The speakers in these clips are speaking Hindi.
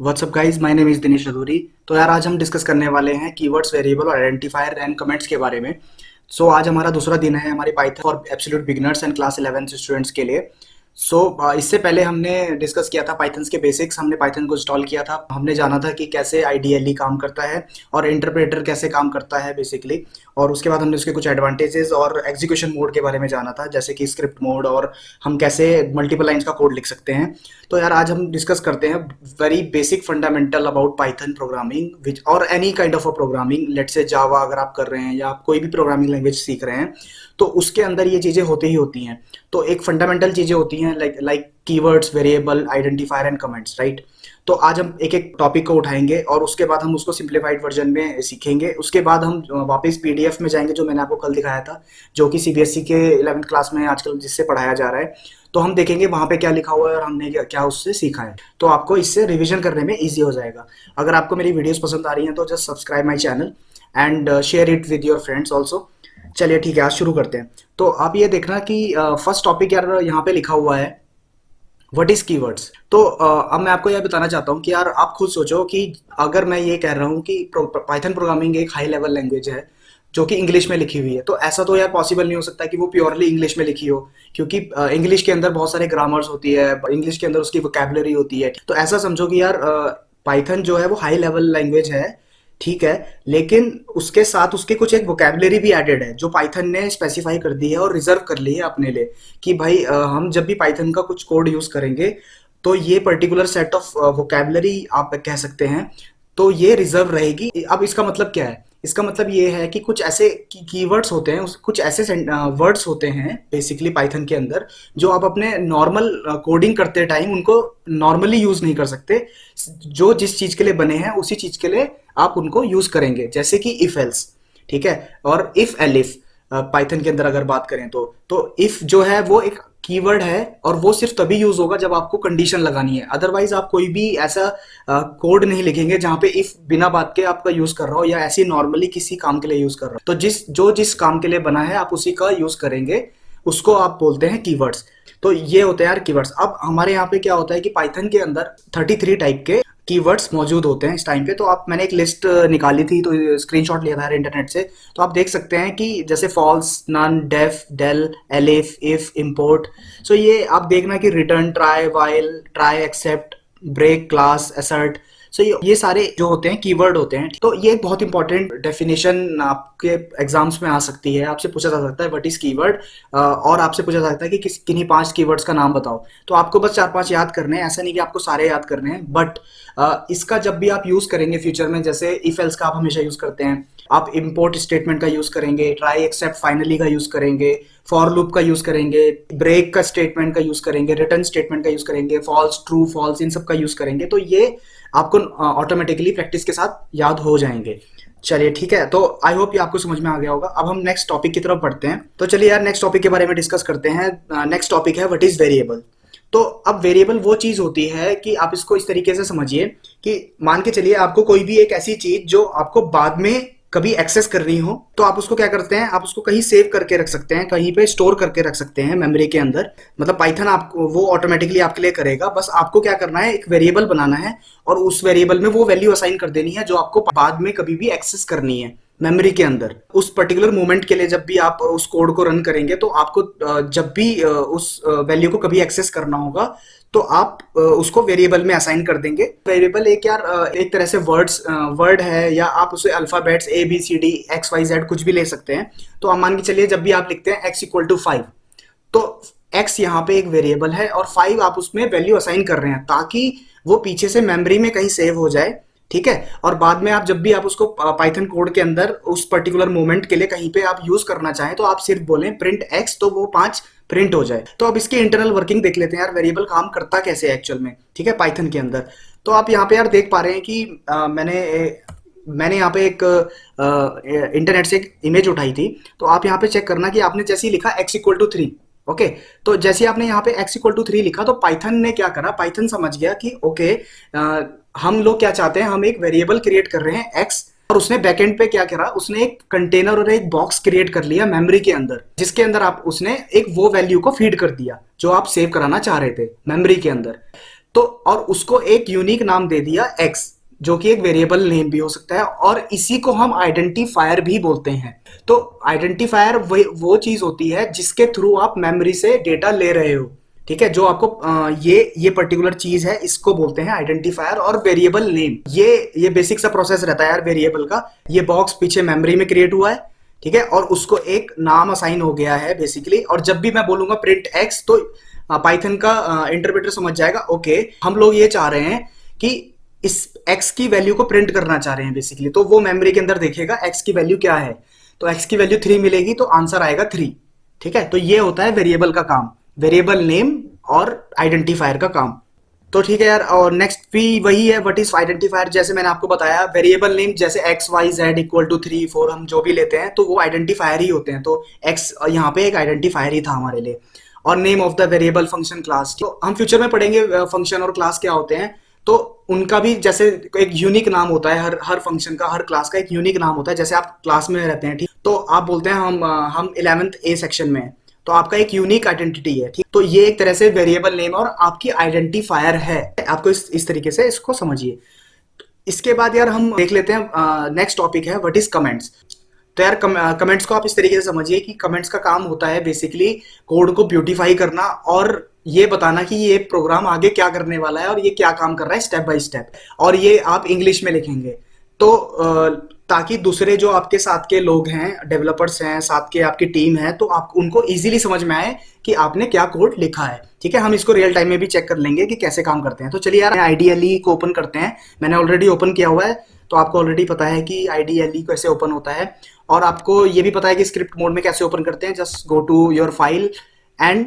WhatsApp guys, my name is Dinesh Raduri. तो यार आज हम डिस्कस करने वाले हैं कीवर्ड्स, वेरिएबल और आइडेंटिफायर एंड कमेंट्स के बारे में। आज हमारा दूसरा दिन है हमारी Python for absolute beginners and class 11 students के लिए। इससे पहले हमने डिस्कस किया था पाइथन के बेसिक्स। हमने पाइथन को इंस्टॉल किया था, हमने जाना था कि कैसे आईडीएलई काम करता है और इंटरप्रेटर कैसे काम करता है बेसिकली। और उसके बाद हमने उसके कुछ एडवांटेजेस और एग्जीक्यूशन मोड के बारे में जाना था, जैसे कि स्क्रिप्ट मोड और हम कैसे मल्टीपल लाइंस का कोड लिख सकते हैं। तो यार आज हम डिस्कस करते हैं very basic fundamental about Python programming which और any kind of a programming. Let's say Java अगर आप कर रहे हैं या आप कोई भी प्रोग्रामिंग लैंग्वेज सीख रहे हैं तो उसके अंदर ये चीज़ें होती ही होती हैं। तो एक फंडामेंटल चीज़ें होती हैं like keywords, variable, identifier and comments, right. तो आज हम एक एक टॉपिक को उठाएंगे और उसके बाद हम उसको सिंप्लीफाइड वर्जन में सीखेंगे। उसके बाद हम वापस पीडीएफ में जाएंगे जो मैंने आपको कल दिखाया था, जो कि सीबीएसई के 11th क्लास में आजकल जिससे पढ़ाया जा रहा है। तो हम देखेंगे वहाँ पे क्या लिखा हुआ है और हमने क्या उससे सीखा है। तो आपको इससे रिवीजन करने में ईजी हो जाएगा। अगर आपको मेरी वीडियोस पसंद आ रही हैं तो just subscribe my channel and share it with your friends also. चलिए ठीक है, आज शुरू करते हैं। तो आप ये देखना कि फर्स्ट टॉपिक यार यहाँ पे लिखा हुआ है व्हाट इज कीवर्ड्स। तो अब मैं आपको यह बताना चाहता हूँ कि यार आप खुद सोचो कि अगर मैं ये कह रहा हूँ कि पाइथन प्रोग्रामिंग एक हाई लेवल लैंग्वेज है जो कि इंग्लिश में लिखी हुई है, तो ऐसा तो यार पॉसिबल नहीं हो सकता कि वो प्योरली इंग्लिश में लिखी हो, क्योंकि इंग्लिश के अंदर बहुत सारे ग्रामर्स होती है, इंग्लिश के अंदर उसकी वोकैबुलरी होती है। तो ऐसा समझो कि यार पाइथन जो है वो हाई लेवल लैंग्वेज है, ठीक है, लेकिन उसके साथ उसके कुछ एक वोकैबुलरी भी एडेड है जो पाइथन ने स्पेसिफाई कर दी है और रिजर्व कर ली है अपने लिए कि भाई हम जब भी पाइथन का कुछ कोड यूज करेंगे तो ये पर्टिकुलर सेट ऑफ वोकैबुलरी आप कह सकते हैं, तो ये रिजर्व रहेगी। अब इसका मतलब क्या है? इसका मतलब ये है कि कुछ ऐसे कीवर्ड्स होते हैं, कुछ ऐसे वर्ड्स होते हैं बेसिकली पाइथन के अंदर जो आप अपने नॉर्मल कोडिंग करते टाइम उनको नॉर्मली यूज नहीं कर सकते। जो जिस चीज के लिए बने हैं उसी चीज के लिए आप उनको यूज करेंगे, जैसे कि इफ एल्स, ठीक है, और इफ एलिफ। पाइथन के अंदर अगर बात करें तो इफ जो है वो एक कीवर्ड है और वो सिर्फ तभी यूज होगा जब आपको कंडीशन लगानी है। अदरवाइज आप कोई भी ऐसा कोड नहीं लिखेंगे जहां पे इफ बिना बात के आपका यूज कर रहा हो या ऐसे नॉर्मली किसी काम के लिए यूज कर रहा हो। तो जिस काम के लिए बना है आप उसी का यूज करेंगे, उसको आप बोलते हैं कीवर्ड्स। तो ये होते हैं यार कीवर्ड्स। अब हमारे यहाँ पे क्या होता है कि पाइथन के अंदर 33 टाइप के कीवर्ड्स मौजूद होते हैं इस टाइम पे। तो आप मैंने एक लिस्ट निकाली थी, तो स्क्रीनशॉट लिया था यार इंटरनेट से। तो आप देख सकते हैं कि जैसे false, none, def, del, elif, if, import. ये आप देखना कि return, try, while, try, except, break, class, assert. ये सारे जो होते हैं कीवर्ड होते हैं। तो ये एक बहुत इंपॉर्टेंट डेफिनेशन आपके एग्जाम्स में आ सकती है। आपसे पूछा जा सकता है व्हाट इज कीवर्ड, और आपसे पूछा जा सकता है कि किन्हीं 5 कीवर्ड्स का नाम बताओ। तो आपको बस 4-5 याद करने हैं, ऐसा नहीं कि आपको सारे याद करने हैं। बट इसका जब भी आप यूज करेंगे फ्यूचर में, जैसे इफ एल्स का आप हमेशा यूज करते हैं, आप इंपोर्ट स्टेटमेंट का यूज करेंगे, ट्राई, एक्सेप्ट, फाइनली का यूज करेंगे, फॉर लूप का यूज करेंगे, ब्रेक का स्टेटमेंट का यूज करेंगे, रिटर्न स्टेटमेंट का यूज करेंगे, फॉल्स, ट्रू, फॉल्स, इन सब का यूज करेंगे। तो ये आपको ऑटोमेटिकली प्रैक्टिस के साथ याद हो जाएंगे। चलिए ठीक है, तो आई होप ये आपको समझ में आ गया होगा। अब हम नेक्स्ट टॉपिक की तरफ बढ़ते हैं। तो चलिए यार नेक्स्ट टॉपिक के बारे में डिस्कस करते हैं। नेक्स्ट टॉपिक है व्हाट इज वेरिएबल। तो अब वेरिएबल वो चीज होती है कि आप इसको इस तरीके से समझिए कि मान के चलिए आपको कोई भी एक ऐसी चीज जो आपको बाद में कभी एक्सेस करनी हो, तो आप उसको क्या करते हैं, आप उसको कहीं सेव करके रख सकते हैं, कहीं पे स्टोर करके रख सकते हैं मेमोरी के अंदर। मतलब पाइथन आपको वो ऑटोमेटिकली आपके लिए करेगा। बस आपको क्या करना है, एक वेरिएबल बनाना है और उस वेरिएबल में वो वैल्यू असाइन कर देनी है जो आपको बाद में कभी भी एक्सेस करनी है मेमोरी के अंदर। उस पर्टिकुलर मोमेंट के लिए जब भी आप उस कोड को रन करेंगे तो आपको जब भी उस वैल्यू को कभी एक्सेस करना होगा तो आप उसको वेरिएबल में असाइन कर देंगे। वेरिएबल एक यार एक तरह से वर्ड है, या आप उसे अल्फाबेट्स ABCD XYZ कुछ भी ले सकते हैं। तो आप मान के चलिए जब भी आप लिखते हैं x = 5, तो x यहाँ पे एक वेरिएबल है और 5 आप उसमें वैल्यू असाइन कर रहे हैं ताकि वो पीछे से मेमोरी में कहीं सेव हो जाए, ठीक है। और बाद में आप जब भी आप उसको पाइथन कोड के अंदर उस पर्टिकुलर मोमेंट के लिए कहीं पे आप यूज करना चाहें तो आप सिर्फ बोलें प्रिंट x, तो वो 5 प्रिंट हो जाए। तो अब इसकी इंटरनल वर्किंग देख लेते हैं यार, वेरिएबल काम करता कैसे है एक्चुअल में, ठीक है, पाइथन के अंदर। तो आप यहाँ पे यार देख पा रहे हैं कि मैंने यहाँ पे एक इंटरनेट से एक इमेज उठाई थी। तो आप यहाँ पे चेक करना कि आपने जैसे ही लिखा x = 3, ओके, तो जैसे आपने यहाँ पे x = 3 लिखा तो पाइथन ने क्या करा, पाइथन समझ गया कि ओके हम लोग क्या चाहते हैं, हम एक वेरिएबल क्रिएट कर रहे हैं x, और उसने बैकएंड पे क्या करा, उसने एक कंटेनर और एक बॉक्स क्रिएट कर लिया मेमोरी के अंदर, जिसके अंदर आप उसने एक वो वैल्यू को फीड कर दिया जो आप सेव कराना चाह रहे थे मेमोरी के अंदर। तो और उसको एक यूनिक नाम दे दिया x, जो कि एक वेरिएबल नेम भी हो सकता है, और इसी को हम आइडेंटिफायर भी बोलते हैं। तो आइडेंटिफायर वो चीज होती है जिसके थ्रू आप मेमोरी से डेटा ले रहे हो, ठीक है। जो आपको ये पर्टिकुलर चीज है, इसको बोलते हैं आइडेंटिफायर और वेरिएबल नेम। ये बेसिक सा प्रोसेस रहता है यार वेरिएबल का। ये बॉक्स पीछे मेमोरी में क्रिएट हुआ है, ठीक है, और उसको एक नाम असाइन हो गया है बेसिकली। और जब भी मैं बोलूंगा प्रिंट एक्स, तो पाइथन का इंटरप्रेटर समझ जाएगा ओके हम लोग ये चाह रहे हैं कि इस x की वैल्यू को प्रिंट करना चाह रहे हैं बेसिकली। तो वो मेमोरी के अंदर देखेगा x की वैल्यू क्या है, तो x की वैल्यू 3 मिलेगी, तो आंसर आएगा 3, ठीक है। तो ये होता है वेरिएबल का काम, वेरिएबल नेम और आइडेंटिफायर का काम। तो ठीक है यार, और नेक्स्ट भी वही है, व्हाट इज आइडेंटिफायर। जैसे मैंने आपको बताया, वेरिएबल नेम जैसे x y z equal to 3 4 हम जो भी लेते हैं तो वो आइडेंटिफायर ही होते हैं। तो x यहाँ पे एक आइडेंटिफायर ही था हमारे लिए। और name of the variable function class, तो हम फ्यूचर में पढ़ेंगे फंक्शन और क्लास क्या होते हैं। तो उनका भी जैसे एक यूनिक नाम होता है, हर फंक्शन का, हर क्लास का एक यूनिक नाम होता है। जैसे आप क्लास में रहते हैं, ठीक, तो आप बोलते हैं हम 11th A सेक्शन में हैं, तो आपका एक यूनिक आइडेंटिटी है, ठीक। तो ये एक तरह से वेरिएबल नेम और आपकी आइडेंटिफायर है। आपको इस तरीके से इसको समझिए। इसके बाद यार हम देख लेते हैं नेक्स्ट टॉपिक है व्हाट इज कमेंट्स। तो यार कमेंट्स को आप इस तरीके से समझिए कि कमेंट्स का काम होता है बेसिकली कोड को ब्यूटीफाई करना और ये बताना कि ये प्रोग्राम आगे क्या करने वाला है और ये क्या काम कर रहा है स्टेप बाय स्टेप। और ये आप इंग्लिश में लिखेंगे, तो ताकि दूसरे जो आपके साथ के लोग हैं, डेवलपर्स हैं, साथ के आपकी टीम है, तो आप उनको इजीली समझ में आए कि आपने क्या कोड लिखा है, ठीक है। हम इसको रियल टाइम में भी चेक कर लेंगे कि कैसे काम करते हैं। तो चलिए यार आईडीएलई को ओपन करते हैं। मैंने ऑलरेडी ओपन किया हुआ है, तो आपको ऑलरेडी पता है कि आईडीएलई कैसे ओपन होता है, और आपको ये भी पता है कि स्क्रिप्ट मोड में कैसे ओपन करते हैं। Just go to your file and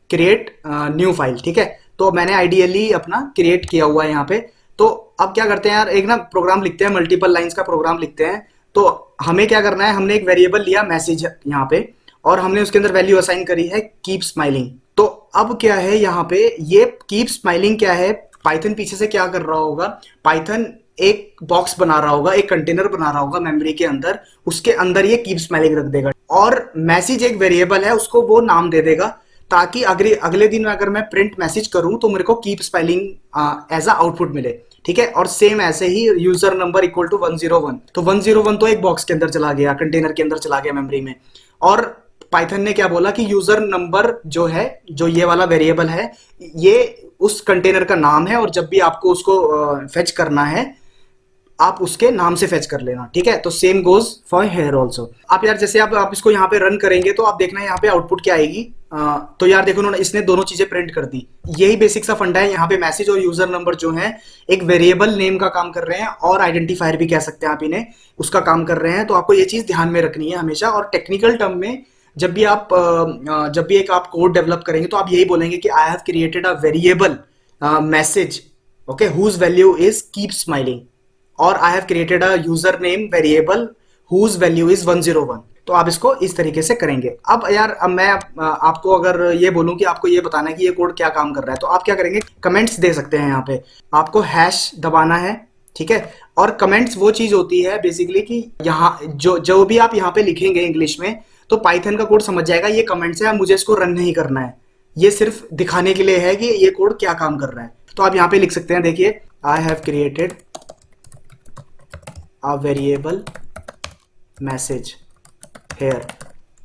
create new file, ठीक है। तो मैंने आईडीएलई अपना क्रिएट किया हुआ है यहाँ पे। तो अब क्या करते हैं यार, एक ना प्रोग्राम लिखते हैं, मल्टीपल लाइंस का प्रोग्राम लिखते हैं। तो हमें क्या करना है, हमने एक वेरिएबल लिया मैसेज यहाँ पे, और हमने उसके अंदर वैल्यू असाइन करी है कीप स्माइलिंग। तो अब क्या है यहाँ पे, ये कीप स्माइलिंग क्या है, पाइथन पीछे से क्या कर रहा होगा, पाइथन एक बॉक्स बना रहा होगा, एक कंटेनर बना रहा होगा मेमोरी के अंदर, उसके अंदर ये कीप स्माइलिंग रख देगा, और मैसेज एक वेरिएबल है उसको वो नाम दे देगा, ताकि अगले दिन अगर मैं प्रिंट मैसेज करूं तो मेरे को keep spelling as a output मिले, ठीक है। और सेम ऐसे ही यूजर नंबर इक्वल टू 101, तो 101 तो एक बॉक्स के अंदर चला गया, कंटेनर के अंदर चला गया मेमोरी में। और पाइथन ने क्या बोला कि यूजर नंबर जो है, जो ये वाला वेरिएबल है, ये उस कंटेनर का नाम है, और जब भी आपको उसको फेच करना है आप उसके नाम से फेच कर लेना, ठीक है। तो same goes for here also. आप यार जैसे आप इसको यहाँ पे रन करेंगे तो आप देखना यहाँ पे आउटपुट क्या आएगी। तो यार देखो उन्होंने इसने दोनों चीजें प्रिंट कर दी। यही बेसिक सा फंडा है। यहाँ पे मैसेज और यूजर नंबर जो है एक वेरिएबल नेम का काम कर रहे हैं, और आइडेंटिफायर भी कह सकते हैं आप इन्हें, उसका काम कर रहे हैं। तो आपको ये चीज ध्यान में रखनी है हमेशा। और टेक्निकल टर्म में जब भी एक आप कोड डेवलप करेंगे तो आप यही बोलेंगे कि I have created a variable message, okay, whose value is keep smiling, और I have created a user name variable whose value is 101। तो आप इसको इस तरीके से करेंगे। अब यार अब मैं आपको अगर ये बोलूं कि आपको ये बताना है कि ये कोड क्या काम कर रहा है, तो आप क्या करेंगे, कमेंट्स दे सकते हैं। यहाँ पे आपको हैश दबाना है, ठीक है। और कमेंट्स वो चीज होती है बेसिकली कि यहाँ जो भी आप यहाँ पे लिखेंगे इंग्लिश में, तो पाइथन का कोड समझ जाएगा ये कमेंट्स है, मुझे इसको रन नहीं करना है, ये सिर्फ दिखाने के लिए है कि ये कोड क्या काम कर रहा है। तो आप यहाँ पे लिख सकते हैं, देखिए आई have created a variable message here,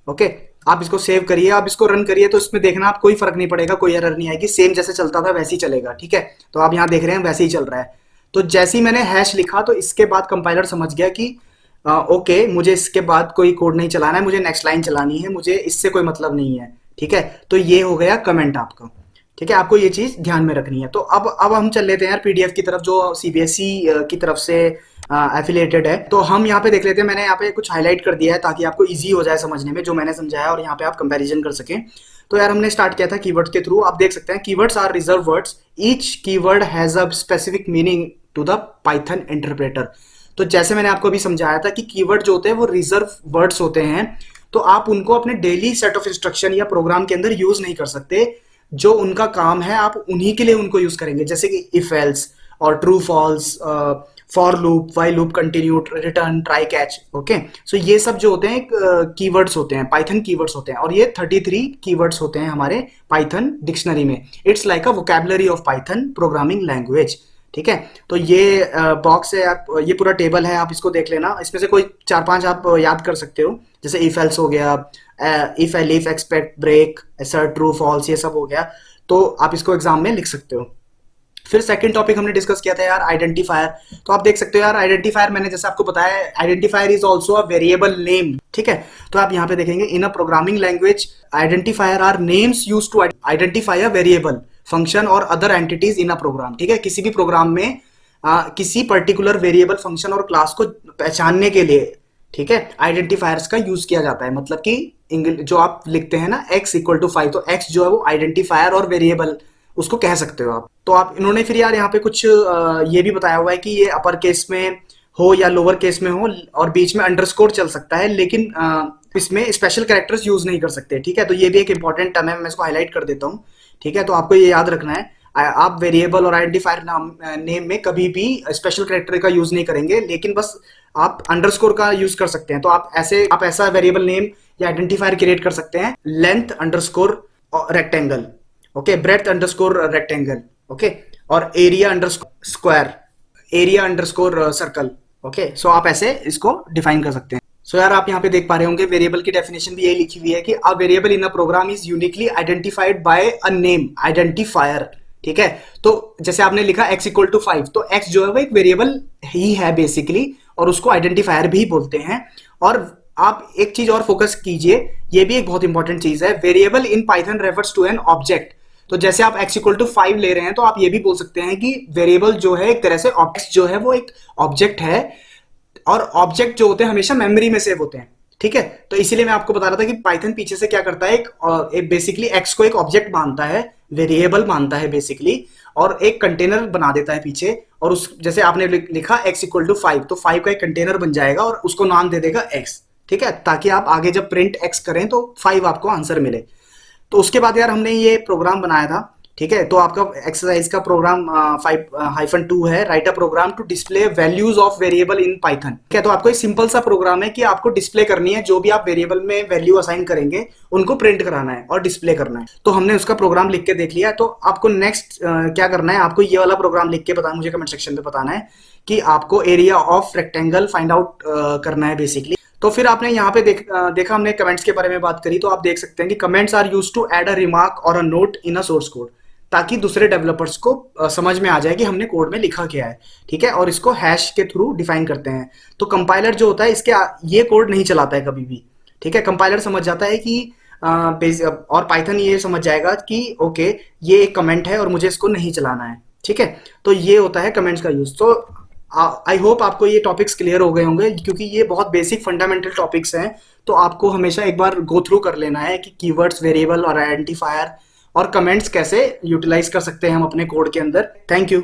okay. आप इसको सेव करिए, आप इसको रन करिए, तो इसमें देखना आप कोई फर्क नहीं पड़ेगा, कोई एरर नहीं आएगी, सेम जैसे चलता था वैसे ही चलेगा, ठीक है। तो आप यहाँ देख रहे हैं वैसे ही चल रहा है। तो जैसे ही मैंने हैश लिखा तो इसके बाद कंपाइलर समझ गया कि ओके मुझे इसके बाद कोई कोड नहीं चलाना है, मुझे नेक्स्ट लाइन चलानी है, मुझे इससे कोई मतलब नहीं है, ठीक है। तो ये हो गया कमेंट आपका, ठीक है। आपको ये चीज ध्यान में रखनी है। तो अब हम चल लेते हैं यार पीडीएफ की तरफ, जो सीबीएसई की तरफ से एफिलिएटेड है। तो हम यहाँ पे देख लेते हैं। मैंने यहाँ पे कुछ हाईलाइट कर दिया है ताकि आपको इजी हो जाए समझने में जो मैंने समझाया, और यहाँ पे आप कंपैरिजन कर सकें। तो यार हमने स्टार्ट किया था कीवर्ड्स के थ्रू। आप देख सकते हैं keywords are reserve words, each keyword has a specific meaning to the Python interpreter. तो जैसे मैंने आपको अभी समझाया था कि कीवर्ड जो होते हैं वो रिजर्व वर्ड्स होते हैं, तो आप उनको अपने डेली सेट ऑफ इंस्ट्रक्शन या प्रोग्राम के अंदर यूज नहीं कर सकते। जो उनका काम है आप उन्हीं के लिए उनको यूज करेंगे, जैसे कि इफ एल्स और true false, for loop, while loop, continue, return, try, catch. Okay, so ये सब जो होते हैं कीवर्ड्स होते हैं, पाइथन कीवर्ड्स होते हैं, और ये 33 कीवर्ड्स होते हैं हमारे पाइथन डिक्शनरी में। It's like a vocabulary of Python programming language. ठीक है, तो ये बॉक्स है, आप ये पूरा टेबल है, आप इसको देख लेना। इसमें से कोई 4-5 आप याद कर सकते हो, जैसे इफ एल्स हो गया, if elif, expect, break, assert, true, false, ये सब हो गया। तो आप इसको एग्जाम में लिख सकते हो। फिर सेकंड टॉपिक हमने डिस्कस किया था यार, आइडेंटिफायर। तो आप देख सकते हो यार, आइडेंटिफायर मैंने जैसे आपको बताया, identifier is also a variable name. ठीक है, तो आप यहाँ पे देखेंगे, in a programming language identifier are names used to identify a variable, function और other entities in a program. ठीक है, किसी भी प्रोग्राम में किसी पर्टिकुलर वेरिएबल, फंक्शन और क्लास को पहचानने के लिए, ठीक है, आइडेंटिफायर्स का यूज किया जाता है। मतलब कि जो आप लिखते हैं ना x इक्वल टू 5, तो x जो है वो आइडेंटिफायर और वेरिएबल उसको कह सकते हो आप। तो आप इन्होंने फिर यार यहाँ पे कुछ ये भी बताया हुआ है कि ये अपर केस में हो या लोअर केस में हो, और बीच में अंडरस्कोर चल सकता है, लेकिन इसमें स्पेशल कैरेक्टर्स यूज नहीं कर सकते। ठीक है, तो ये भी एक इंपॉर्टेंट टर्म है, मैं इसको हाईलाइट कर देता हूँ। ठीक है, तो आपको ये याद रखना है, आप वेरिएबल और आइडेंटिफायर नेम में कभी भी स्पेशल कैरेक्टर का यूज नहीं करेंगे, लेकिन बस आप अंडरस्कोर का यूज कर सकते हैं। तो आप ऐसा वेरिएबल नेम या आइडेंटिफायर क्रिएट कर सकते हैं, length underscore rectangle, okay, breadth underscore rectangle, okay, और area underscore square, area underscore circle. Okay, so आप ऐसे इसको डिफाइन कर सकते हैं। सो यार आप यहाँ पे देख पा रहे होंगे, वेरिएबल की डेफिनेशन भी यही लिखी हुई है कि a variable in a program is uniquely identified by a name identifier. ठीक है, तो जैसे आपने लिखा x इक्वल टू 5, तो x जो है वो एक वेरिएबल ही है बेसिकली, और उसको आइडेंटिफायर भी बोलते हैं। और आप एक चीज और फोकस कीजिए, ये भी एक बहुत इंपॉर्टेंट चीज है, variable in Python refers to an object. तो जैसे आप x इक्वल टू 5 ले रहे हैं, तो आप ये भी बोल सकते हैं कि वेरिएबल जो है एक तरह से ऑब्जेक्ट जो है वो एक ऑब्जेक्ट है, और ऑब्जेक्ट जो होते हैं हमेशा मेमोरी में सेव होते हैं। ठीक है, तो इसीलिए मैं आपको बता रहा था कि पाइथन पीछे से क्या करता है, एक बेसिकली एक्स को एक ऑब्जेक्ट मानता है, वेरिएबल मानता है बेसिकली, और एक कंटेनर बना देता है पीछे। और उस जैसे आपने लिखा x इक्वल टू 5, तो 5 का एक कंटेनर बन जाएगा और उसको नाम दे देगा x। ठीक है, ताकि आप आगे जब प्रिंट x करें तो 5 आपको आंसर मिले। तो उसके बाद यार हमने ये प्रोग्राम बनाया था। ठीक है, तो आपका एक्सरसाइज का प्रोग्राम 5-2 है, write a program to display values of variable in Python. ठीक है, तो आपको एक सिंपल सा प्रोग्राम है कि आपको डिस्प्ले करनी है, जो भी आप वेरिएबल में वैल्यू असाइन करेंगे उनको प्रिंट कराना है और डिस्प्ले करना है। तो हमने उसका प्रोग्राम लिख के देख लिया। तो आपको नेक्स्ट क्या करना है, आपको ये वाला प्रोग्राम लिख के बताना, मुझे कमेंट सेक्शन में बताना है कि आपको area of rectangle find out करना है बेसिकली। तो फिर आपने यहाँ पे देखा हमने कमेंट्स के बारे में बात करी, तो आप देख सकते हैं कि comments are used to add a remark और a note in a source code, ताकि दूसरे डेवलपर्स को समझ में आ जाए कि हमने कोड में लिखा क्या है। ठीक है, और इसको हैश के थ्रू डिफाइन करते हैं। तो कंपाइलर जो होता है इसके ये कोड नहीं चलाता है कभी भी। ठीक है, कंपाइलर समझ जाता है कि और पाइथन ये समझ जाएगा कि ओके ये एक कमेंट है और मुझे इसको नहीं चलाना है। ठीक है, तो ये होता है कमेंट्स का यूज। तो आई होप आपको ये टॉपिक्स क्लियर हो गए होंगे, क्योंकि ये बहुत बेसिक फंडामेंटल टॉपिक्स हैं। तो आपको हमेशा एक बार गो थ्रू कर लेना है कि कीवर्ड्स, वेरिएबल और आइडेंटिफायर और कमेंट्स कैसे यूटिलाइज कर सकते हैं हम अपने कोड के अंदर। Thank you.